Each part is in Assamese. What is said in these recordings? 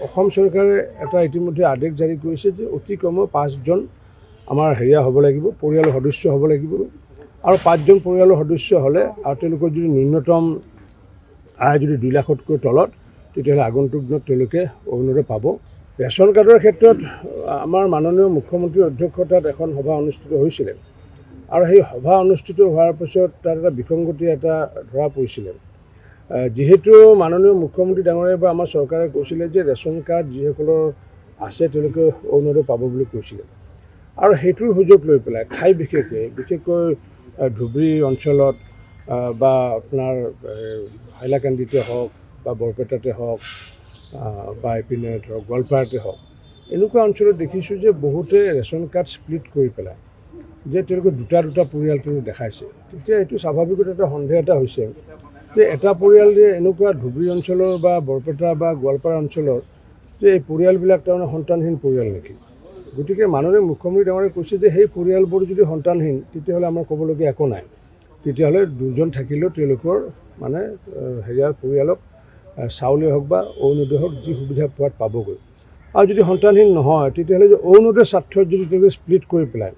অসম চৰকাৰে এটা ইতিমধ্যে আদেশ জাৰি কৰিছে যে অতি কমেও 5জন আমাৰ হেৰিয়া হ'ব লাগিব, পৰিয়ালৰ সদস্য হ'ব লাগিব আৰু 5জন পৰিয়ালৰ সদস্য হ'লে আৰু তেওঁলোকৰ যদি ন্যূনতম আয় যদি 2 লাখতকৈ তলত তেতিয়াহ'লে আগন্তুক দিনত তেওঁলোকে অৰুণোদয় পাব। ৰেচন কাৰ্ডৰ ক্ষেত্ৰত আমাৰ মাননীয় মুখ্যমন্ত্ৰীৰ অধ্যক্ষতাত এখন সভা অনুষ্ঠিত হৈছিলে আৰু সেই সভা অনুষ্ঠিত হোৱাৰ পিছত তাত এটা বিসংগতি এটা ধৰা পৰিছিলে। যিহেতু মাননীয় মুখ্যমন্ত্ৰী ডাঙৰীয়া বা আমাৰ চৰকাৰে কৈছিলে যে ৰেচন কাৰ্ড যিসকলৰ আছে তেওঁলোকে অৰুণোদয় পাব বুলি কৈছিলে আৰু সেইটোৰ সুযোগ লৈ পেলাই ঠাই বিশেষকৈ ধুবুৰী অঞ্চলত বা আপোনাৰ হাইলাকান্দিতে হওক বা বৰপেটাতে হওক বা এইপিনে ধৰক গোৱালপাৰাতে হওক এনেকুৱা অঞ্চলত দেখিছোঁ যে বহুতে ৰেচন কাৰ্ড স্প্লিট কৰি পেলাই যে তেওঁলোকে দুটা পৰিয়াল তেওঁলোকে দেখাইছে। তেতিয়া এইটো স্বাভাৱিকতে এটা সন্দেহ এটা হৈছে যে এটা পৰিয়াল যে এনেকুৱা ধুবুৰী অঞ্চলৰ বা বৰপেটা বা গোৱালপাৰা অঞ্চলৰ যে এই পৰিয়ালবিলাক তাৰমানে সন্তানহীন পৰিয়াল নেকি। গতিকে মাননীয় মুখ্যমন্ত্ৰী ডাঙৰীয়াই কৈছে যে সেই পৰিয়ালবোৰ যদি সন্তানহীন তেতিয়াহ'লে আমাৰ ক'বলগীয়া একো নাই, তেতিয়াহ'লে 2জন থাকিলেও তেওঁলোকৰ মানে হেৰিয়াৰ পৰিয়ালক চাউলেই হওক বা অৰুণোদয় হওক যি সুবিধা পোৱাত পাবগৈ। আৰু যদি সন্তানহীন নহয় তেতিয়াহ'লে যে অৰুণোদয় স্বাৰ্থত যদি তেওঁলোকে স্প্লিট কৰি পেলাই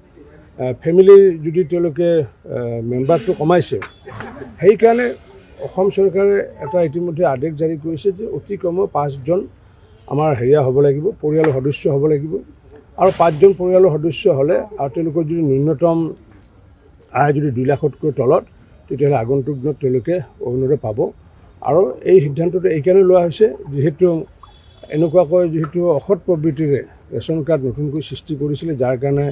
ফেমিলিৰ যদি তেওঁলোকে মেম্বাৰটো কমাইছে, সেইকাৰণে অসম চৰকাৰে এটা ইতিমধ্যে আদেশ জাৰি কৰিছে যে অতি কমেও 5জন আমাৰ হেৰিয়া হ'ব লাগিব, পৰিয়ালৰ সদস্য হ'ব লাগিব আৰু 5জন পৰিয়ালৰ সদস্য হ'লে আৰু তেওঁলোকৰ যদি ন্যূনতম আয় যদি 2 লাখতকৈ তলত তেতিয়াহ'লে আগন্তুক দিনত তেওঁলোকে অৰুণোদয় পাব। আৰু এই সিদ্ধান্তটো এইকাৰণে লোৱা হৈছে যিহেতু যিহেতু অসৎ প্ৰবৃত্তিৰে ৰেচন কাৰ্ড নতুনকৈ সৃষ্টি কৰিছিলে, যাৰ কাৰণে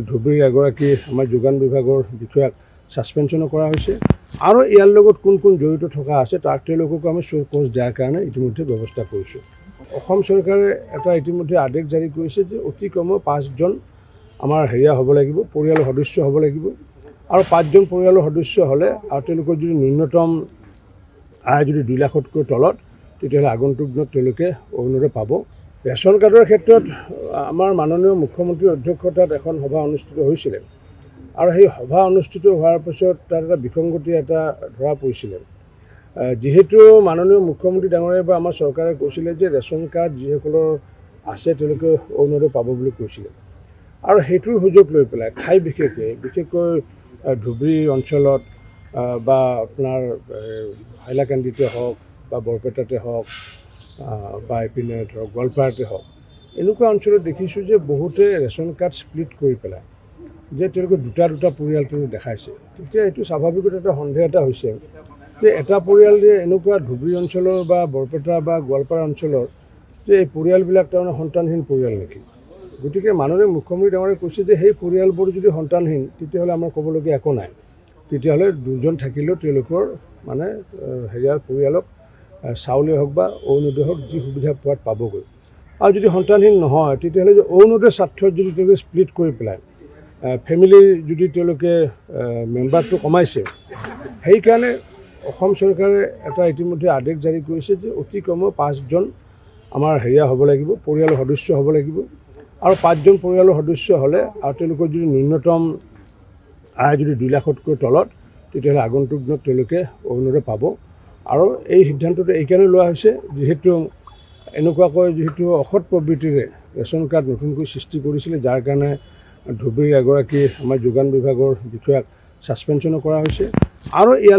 ধুবুৰীৰ এগৰাকী আমাৰ যোগান বিভাগৰ বিষয়াক ছাছপেনশ্যনো কৰা হৈছে আৰু ইয়াৰ লগত কোন জড়িত থকা আছে তাক তেওঁলোককো আমি কোচ দিয়াৰ কাৰণে ইতিমধ্যে ব্যৱস্থা কৰিছোঁ। অসম চৰকাৰে এটা ইতিমধ্যে আদেশ জাৰি কৰিছে যে অতি কমেও 5জন আমাৰ হেৰিয়া হ'ব লাগিব, পৰিয়ালৰ সদস্য হ'ব লাগিব আৰু 5জন পৰিয়ালৰ সদস্য হ'লে আৰু তেওঁলোকৰ যদি ন্যূনতম আয় যদি 2 লাখতকৈ তলত তেতিয়াহ'লে আগন্তুক দিনত তেওঁলোকে অৰুণোদয় পাব। ৰেচন কাৰ্ডৰ ক্ষেত্ৰত আমাৰ মাননীয় মুখ্যমন্ত্ৰীৰ অধ্যক্ষতাত এখন সভা অনুষ্ঠিত হৈছিলে আৰু সেই সভা অনুষ্ঠিত হোৱাৰ পিছত তাত এটা বিসংগতি এটা ধৰা পৰিছিলে। যিহেতু মাননীয় মুখ্যমন্ত্ৰী ডাঙৰীয়া বা আমাৰ চৰকাৰে কৈছিলে যে ৰেচন কাৰ্ড যিসকলৰ আছে তেওঁলোকে অৰুণোদয় পাব বুলি কৈছিলে আৰু সেইটোৰ সুযোগ লৈ পেলাই ঠাই বিশেষকৈ ধুবুৰী অঞ্চলত বা আপোনাৰ হাইলাকান্দিতে হওক বা বৰপেটাতে হওক বা এইপিনে ধৰক গোৱালপাৰাতে হওক এনেকুৱা অঞ্চলত দেখিছোঁ যে বহুতে ৰেচন কাৰ্ড স্প্লিট কৰি পেলাই যে তেওঁলোকে দুটা পৰিয়াল তেওঁলোকে দেখাইছে। তেতিয়া এইটো স্বাভাৱিকতে এটা সন্দেহ এটা হৈছে যে এটা পৰিয়াল যে এনেকুৱা ধুবুৰী অঞ্চলৰ বা বৰপেটা বা গোৱালপাৰা অঞ্চলৰ যে এই পৰিয়ালবিলাক তাৰমানে সন্তানহীন পৰিয়াল নেকি। গতিকে মাননীয় মুখ্যমন্ত্ৰী ডাঙৰীয়াই কৈছে যে সেই পৰিয়ালবোৰ যদি সন্তানহীন তেতিয়াহ'লে আমাৰ ক'বলগীয়া একো নাই, তেতিয়াহ'লে 2জন থাকিলেও তেওঁলোকৰ মানে হেৰিয়াৰ পৰিয়ালক চাউলেই হওক বা অৰুণোদয় হওক যি সুবিধা পোৱাত পাবগৈ। আৰু যদি সন্তানহীন নহয় তেতিয়াহ'লে যে অৰুণোদয় স্বাৰ্থত যদি তেওঁলোকে স্প্লিট কৰি পেলাই ফেমিলিৰ যদি তেওঁলোকে মেম্বাৰটো কমাইছে, সেইকাৰণে অসম চৰকাৰে এটা ইতিমধ্যে আদেশ জাৰি কৰিছে যে অতি কমেও 5জন আমাৰ হেৰিয়া হ'ব লাগিব, পৰিয়ালৰ সদস্য হ'ব লাগিব আৰু 5জন পৰিয়ালৰ সদস্য হ'লে আৰু তেওঁলোকৰ যদি ন্যূনতম আয় যদি 2 লাখতকৈ তলত তেতিয়াহ'লে আগন্তুক দিনত তেওঁলোকে অৰুণোদয় পাব। আৰু এই সিদ্ধান্তটো এইকাৰণে লোৱা হৈছে যিহেতু যিহেতু অসৎ প্ৰবৃত্তিৰে ৰেচন কাৰ্ড নতুনকৈ সৃষ্টি কৰিছিলে, যাৰ কাৰণে ধুবুৰীৰ এগৰাকী আমাৰ যোগান বিভাগৰ বিষয়াক ছাছপেনশ্যনো কৰা হৈছে আৰু ইয়াৰ